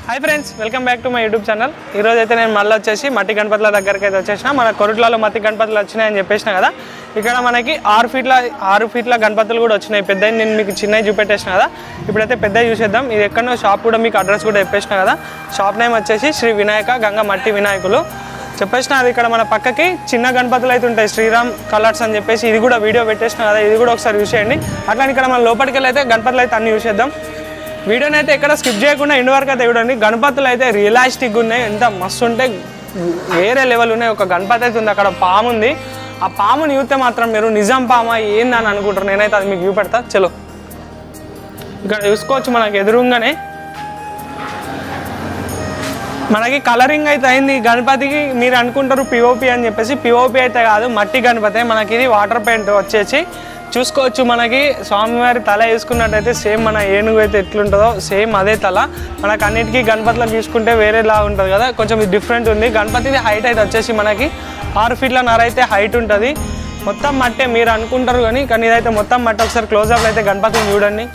High friends welcome back to my YouTube channel ఈరోజైతే నేను మళ్ళీ వచ్చేసి మట్టి గణపతుల దగ్గరికి అయితే వచ్చేసిన మన కొరుట్లలో మట్టి గణపతులు వచ్చినాయని చెప్పేసిన కదా ఇక్కడ మనకి 6 ఫీట్ల గణపతులు కూడా వచ్చినాయి పెద్దవి నేను మీకు చిన్నవి చూపెట్టేసిన కదా ఇప్పుడైతే పెద్దవి చూసేద్దాం ఇది ఎక్కడో షాప్ కూడా మీకు అడ్రస్ కూడా చెప్పేసిన కదా షాప్ నేమ్ వచ్చేసి శ్రీ వినాయక గంగ మట్టి వినాయకులు చెప్పేసిన అది ఇక్కడ మన పక్కకి చిన్న గణపతులు అయితే ఉంటాయి శ్రీరామ్ కలర్స్ అని చెప్పేసి ఇది కూడా వీడియో పెట్టేసిన కదా ఇది కూడా ఒకసారి చూసేయండి అట్లా ఇక్కడ మనం లోపలికి వెళ్ళి అయితే గణపతులు అయితే అన్ని చూసేద్దాం వీడియోని అయితే ఎక్కడ స్కిప్ చేయకుండా ఎండ్ వరకు అయితే చూడండి గణపతులు అయితే రియలిస్టిక్గా ఉన్నాయి ఎంత మస్తు ఉంటే వేరే లెవెల్ ఉన్నాయి ఒక గణపతి అయితే ఉంది అక్కడ పాము ఉంది ఆ పాముని చూస్తే మాత్రం మీరు నిజం పామా ఏందని అనుకుంటారు నేనైతే అది మీకు చూపెడతా చలో ఇక్కడ చూసుకోవచ్చు మనకి ఎదురుగానే మనకి కలరింగ్ అయితే అయింది గణపతికి మీరు అనుకుంటారు పిఓపి అని చెప్పేసి పిఓపి అయితే కాదు మట్టి గణపతి మనకి ఇది వాటర్ పెయింట్ వచ్చేసి చూసుకోవచ్చు మనకి స్వామివారి తల వేసుకున్నట్టయితే సేమ్ మన ఏనుగు అయితే ఎట్లుంటుందో సేమ్ అదే తల మనకు అన్నిటికీ గణపతిలో తీసుకుంటే వేరేలా ఉంటుంది కదా కొంచెం ఇది డిఫరెంట్ ఉంది గణపతిది హైట్ అయితే వచ్చేసి మనకి 6 ఫీట్ల నర అయితే హైట్ ఉంటుంది మొత్తం మట్టే మీరు అనుకుంటారు కానీ ఇదైతే మొత్తం మట్టి ఒకసారి క్లోజ్అప్లో అయితే గణపతిని చూడండి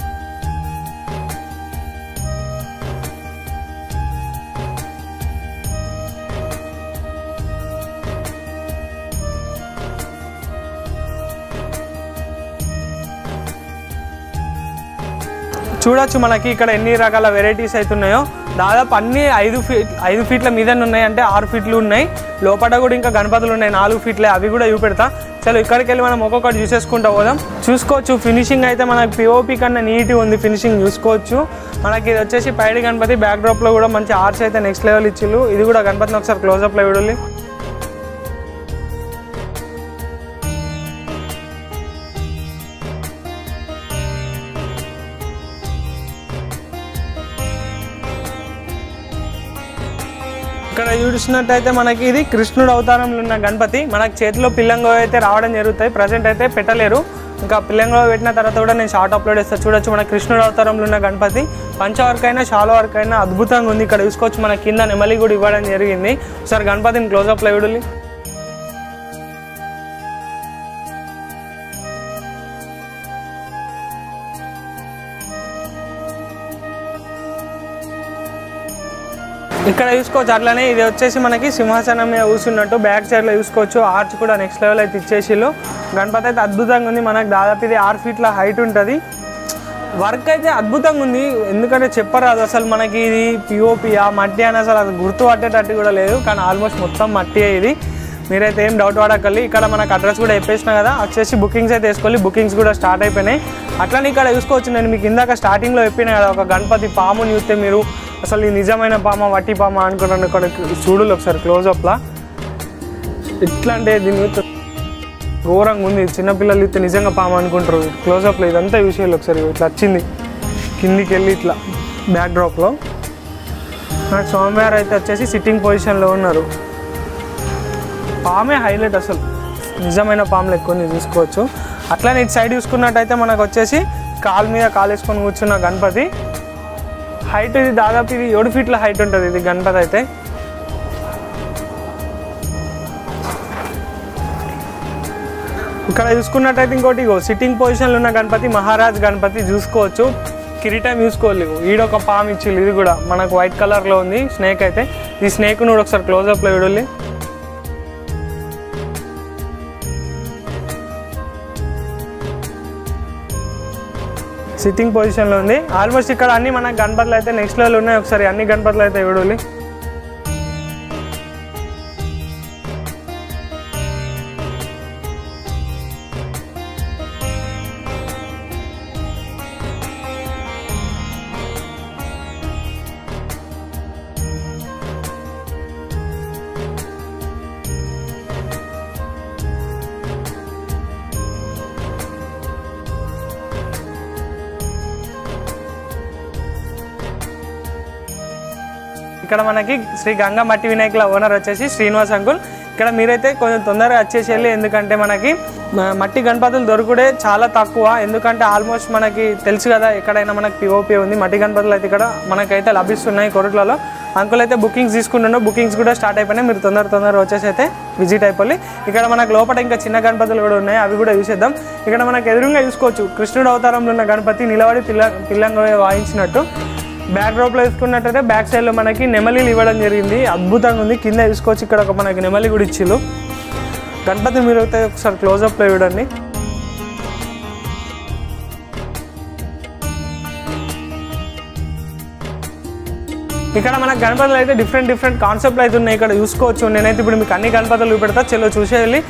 చూడొచ్చు మనకి ఇక్కడ ఎన్ని రకాల వెరైటీస్ అయితే ఉన్నాయో దాదాపు అన్ని 5 ఫీట్ల మీదనే ఉన్నాయి అంటే 6 ఫీట్లు ఉన్నాయి లోపల కూడా ఇంకా గణపతులు ఉన్నాయి 4 ఫీట్లే అవి కూడా చూపెడతా చలో ఇక్కడికి వెళ్ళి మనం ఒక్కొక్కటి చూసేసుకుంటూ పోదాం చూసుకోవచ్చు ఫినిషింగ్ అయితే మనకి పిఓపి కన్నా నీట్గా ఉంది ఫినిషింగ్ చూసుకోవచ్చు మనకి ఇది వచ్చేసి పైడి గణపతి బ్యాక్ డ్రాప్లో కూడా మంచి ఆర్చ్ అయితే నెక్స్ట్ లెవెల్ ఇచ్చిళ్ళు ఇది కూడా గణపతిని ఒకసారి క్లోజ్అప్లో చూడాలి ఇక్కడ చూసినట్టయితే మనకి ఇది కృష్ణుడు అవతారంలో ఉన్న గణపతి మనకి చేతిలో పిల్లంగో అయితే రావడం జరుగుతాయి ప్రజెంట్ అయితే పెట్టలేరు ఇంకా పిల్లంగో పెట్టిన తర్వాత కూడా నేను షార్ట్ అప్లోడ్ చేస్తాను చూడొచ్చు మన కృష్ణుడు అవతారంలో ఉన్న గణపతి పంచ వర్క్ అయినా షాలో వర్క్ అయినా అద్భుతంగా ఉంది ఇక్కడ చూసుకోవచ్చు మన కింద నెమలి కూడా ఇవ్వడం జరిగింది ఒకసారి గణపతిని క్లోజ్అప్లో చూడాలి ఇక్కడ చూసుకోవచ్చు అట్లనే ఇది వచ్చేసి మనకి సింహాసనం మీద కూర్చున్నట్టు బ్యాక్ సైడ్లో చూసుకోవచ్చు ఆర్చ్ కూడా నెక్స్ట్ లెవెల్ అయితే ఇచ్చేసిళ్ళు గణపతి అయితే అద్భుతంగా ఉంది మనకు దాదాపు ఇది 6 ఫీట్ల హైట్ ఉంటుంది వర్క్ అయితే అద్భుతంగా ఉంది ఎందుకంటే చెప్పరాదు అసలు మనకి ఇది పిఓపి ఆ మట్టి అని అసలు అది గుర్తు పట్టేటట్టు కూడా లేదు కానీ ఆల్మోస్ట్ మొత్తం మట్టి ఇది మీరైతే ఏం డౌట్ పడకండి ఇక్కడ మనకు అడ్రస్ కూడా చెప్పేసిన కదా వచ్చేసి బుకింగ్స్ అయితే వేసుకోవాలి బుకింగ్స్ కూడా స్టార్ట్ అయిపోయినాయి అట్లనే ఇక్కడ చూసుకోవచ్చు నేను మీకు ఇందాక స్టార్టింగ్లో చెప్పిన కదా ఒక గణపతి పాముని చూస్తే మీరు అసలు ఈ నిజమైన పామ వట్టి పామ అనుకున్నాను ఇక్కడ చూడలు ఒకసారి క్లోజ్అప్లా ఎట్లా అంటే దీని ఘోరంగా ఉంది చిన్నపిల్లలు ఇస్తే నిజంగా పామ అనుకుంటారు క్లోజ్అప్లో ఇదంతా విషయాలు ఒకసారి ఇట్లా వచ్చింది కిందికి వెళ్ళి ఇట్లా బ్యాక్ డ్రాప్లో నాకు స్వామివారు అయితే వచ్చేసి సిట్టింగ్ పొజిషన్లో ఉన్నారు పామే హైలైట్ అసలు నిజమైన పాములు ఎక్కువ చూసుకోవచ్చు అట్లనే ఇటు సైడ్ చూసుకున్నట్టయితే మనకు వచ్చేసి కాలు మీద కాలు వేసుకొని కూర్చున్న గణపతి హైట్ ఇది దాదాపు ఇది 7 ఫీట్ల హైట్ ఉంటుంది ఇది గణపతి అయితే ఇక్కడ చూసుకున్నట్టయితే ఇంకోటి సిట్టింగ్ పొజిషన్లో ఉన్న గణపతి మహారాజ్ గణపతి చూసుకోవచ్చు కిరీటం చూసుకోలేవు ఈడొక పాము ఇచ్చిళ్ళు ఇది కూడా మనకు వైట్ కలర్లో ఉంది స్నేక్ అయితే ఈ స్నేక్ కూడా ఒకసారి క్లోజ్అప్లో చూడాలి సిట్టింగ్ పొజిషన్లో ఉంది ఆల్మోస్ట్ ఇక్కడ అన్ని మన గణపతులు అయితే నెక్స్ట్ లెవెల్ ఉన్నాయి ఒకసారి అన్ని గణపతులు అయితే చూడాలి ఇక్కడ మనకి శ్రీ గంగా మట్టి వినాయకుల ఓనర్ వచ్చేసి శ్రీనివాస్ అంకుల్ ఇక్కడ మీరైతే కొంచెం తొందరగా వచ్చేసి వెళ్ళి ఎందుకంటే మనకి మట్టి గణపతులు దొరుకుడే చాలా తక్కువ ఎందుకంటే ఆల్మోస్ట్ మనకి తెలుసు కదా ఎక్కడైనా మనకి పిఓపి ఉంది మట్టి గణపతులు అయితే ఇక్కడ మనకైతే లభిస్తున్నాయి కొరుట్లలో అంకుల్ అయితే బుకింగ్స్ తీసుకుంటున్నాం బుకింగ్స్ కూడా స్టార్ట్ అయిపోయినాయి మీరు తొందరగా వచ్చేసి అయితే విజిట్ అయిపోయి ఇక్కడ మనకు లోపల ఇంకా చిన్న గణపతులు కూడా ఉన్నాయి అవి కూడా చూసేద్దాం ఇక్కడ మనకు ఎదురుగా చూసుకోవచ్చు కృష్ణుడు అవతారంలో ఉన్న గణపతి నిలబడి పిల్లంగా వాయించినట్టు బ్యాక్ డ్రాప్లో చూసుకున్నట్టయితే బ్యాక్ సైడ్లో మనకి నెమలీలు ఇవ్వడం జరిగింది, అద్భుతంగా ఉంది. కింద చూసుకోవచ్చు ఇక్కడ ఒక మనకి నెమలి కూడా ఇచ్చిళ్ళు. గణపతి మీరు అయితే ఒకసారి క్లోజప్లో చూడండి. ఇక్కడ మన గణపతులు అయితే డిఫరెంట్ కాన్సెప్ట్లు అయితే ఉన్నాయి, ఇక్కడ చూసుకోవచ్చు. నేనైతే ఇప్పుడు మీకు అన్ని గణపతులు చూపెడతా, చెల్లో చూసేయాలి.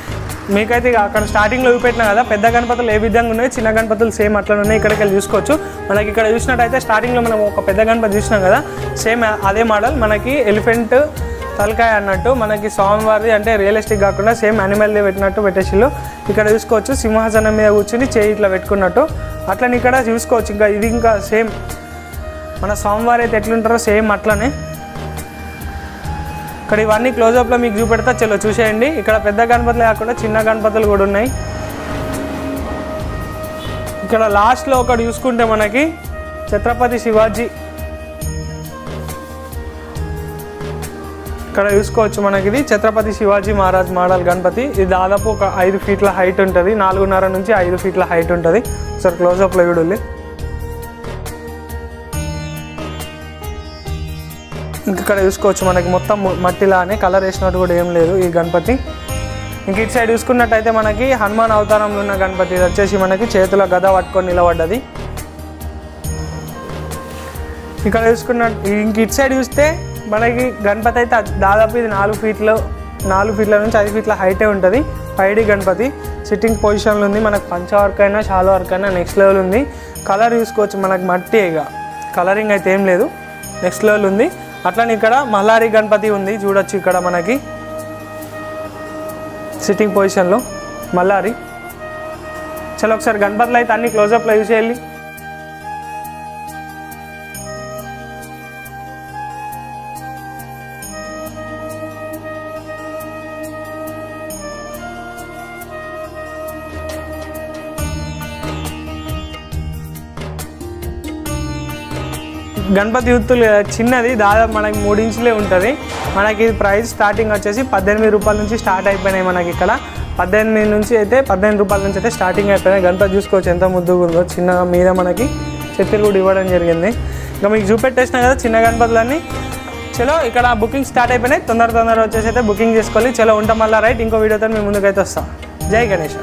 మీకైతే అక్కడ స్టార్టింగ్లో చూపెట్టినా కదా పెద్ద గణపతులు ఏ విధంగా ఉన్నాయి, చిన్న గణపతులు సేమ్ అట్లా ఉన్నాయి. ఇక్కడికి వెళ్ళి చూసుకోవచ్చు. మనకి ఇక్కడ చూసినట్టయితే స్టార్టింగ్లో మనం ఒక పెద్ద గణపతి చూసినాం కదా, సేమ్ అదే మోడల్ మనకి ఎలిఫెంట్ తలకాయ అన్నట్టు మనకి స్వామివారిది అంటే రియలిస్టిక్ కాకుండా సేమ్ యానిమల్ది పెట్టినట్టు పెట్టేసిళ్ళు. ఇక్కడ చూసుకోవచ్చు సింహాసనం మీద కూర్చుని చేయి ఇట్లా పెట్టుకున్నట్టు అట్లని ఇక్కడ చూసుకోవచ్చు. ఇంకా ఇది ఇంకా సేమ్ మన స్వామివారి అయితే ఎట్లుంటారో సేమ్ అట్లనే. ఇక్కడ ఇవన్నీ క్లోజప్లో మీకు చూపెడతా, చలో చూసేయండి. ఇక్కడ పెద్ద గణపతులు కాకుండా చిన్న గణపతులు కూడా ఉన్నాయి. ఇక్కడ లాస్ట్లో ఒకటి చూసుకుంటే మనకి ఛత్రపతి శివాజీ ఇక్కడ చూసుకోవచ్చు. మనకి ఇది ఛత్రపతి శివాజీ మహారాజ్ మోడల్ గణపతి. ఇది దాదాపు ఒక 5 ఫీట్ల హైట్ ఉంటుంది, 4.5 నుంచి 5 ఫీట్ల హైట్ ఉంటుంది. ఒకసారి క్లోజప్లో చూడాలి. ఇక్కడ చూసుకోవచ్చు మనకి మొత్తం మట్టిలానే కలర్ వేసినట్టు కూడా ఏం లేదు ఈ గణపతి. ఇంక ఇటు సైడ్ చూసుకున్నట్టయితే మనకి హనుమాన్ అవతారంలో ఉన్న గణపతి. ఇది వచ్చేసి మనకి చేతిలో గద పట్టుకొని నిలబడ్డది. ఇక్కడ చూసుకున్నట్టు ఇంక ఇటు సైడ్ చూస్తే మనకి గణపతి అయితే దాదాపు ఇది 4 ఫీట్ల నుంచి 5 ఫీట్ల హైటే ఉంటుంది. 5D గణపతి సిట్టింగ్ పొజిషన్లో ఉంది. మనకు పంచ వర్క్ అయినా షాలో వర్క్ అయినా నెక్స్ట్ లెవెల్ ఉంది. కలర్ చూసుకోవచ్చు మనకి మట్టి, ఇక కలరింగ్ అయితే ఏం లేదు, నెక్స్ట్ లెవెల్ ఉంది. అట్లనే ఇక్కడ మల్లారి గణపతి ఉంది చూడొచ్చు. ఇక్కడ మనకి సిట్టింగ్ పొజిషన్లో మల్లారి. చలో ఒకసారి గణపతులు అయితే అన్ని క్లోజప్లో చూసేయాలి. గణపతి యూత్తులు చిన్నది, దాదాపు మనకి 3 ఇంచులే ఉంటుంది. మనకి ఇది ప్రైస్ స్టార్టింగ్ వచ్చేసి 18 రూపాయల నుంచి స్టార్ట్ అయిపోయినాయి. మనకి ఇక్కడ 18 నుంచి అయితే 15 రూపాయల నుంచి అయితే స్టార్టింగ్ అయిపోయినాయి. గణపతి చూసుకోవచ్చు ఎంత ముద్దుగా ఉందో. చిన్న మీద మనకి చెత్తలు కూడా ఇవ్వడం జరిగింది. ఇంకా మీకు చూపెట్టేసినా కదా చిన్న గణపతులన్నీ. చలో ఇక్కడ బుకింగ్ స్టార్ట్ అయిపోయినాయి. తొందర వచ్చేసి అయితే బుకింగ్ చేసుకోవాలి. చలో ఉంటాం మళ్ళీ రైట్. ఇంకో వీడియోతో మీ ముందుకైతే వస్తాం. జై గణేష్.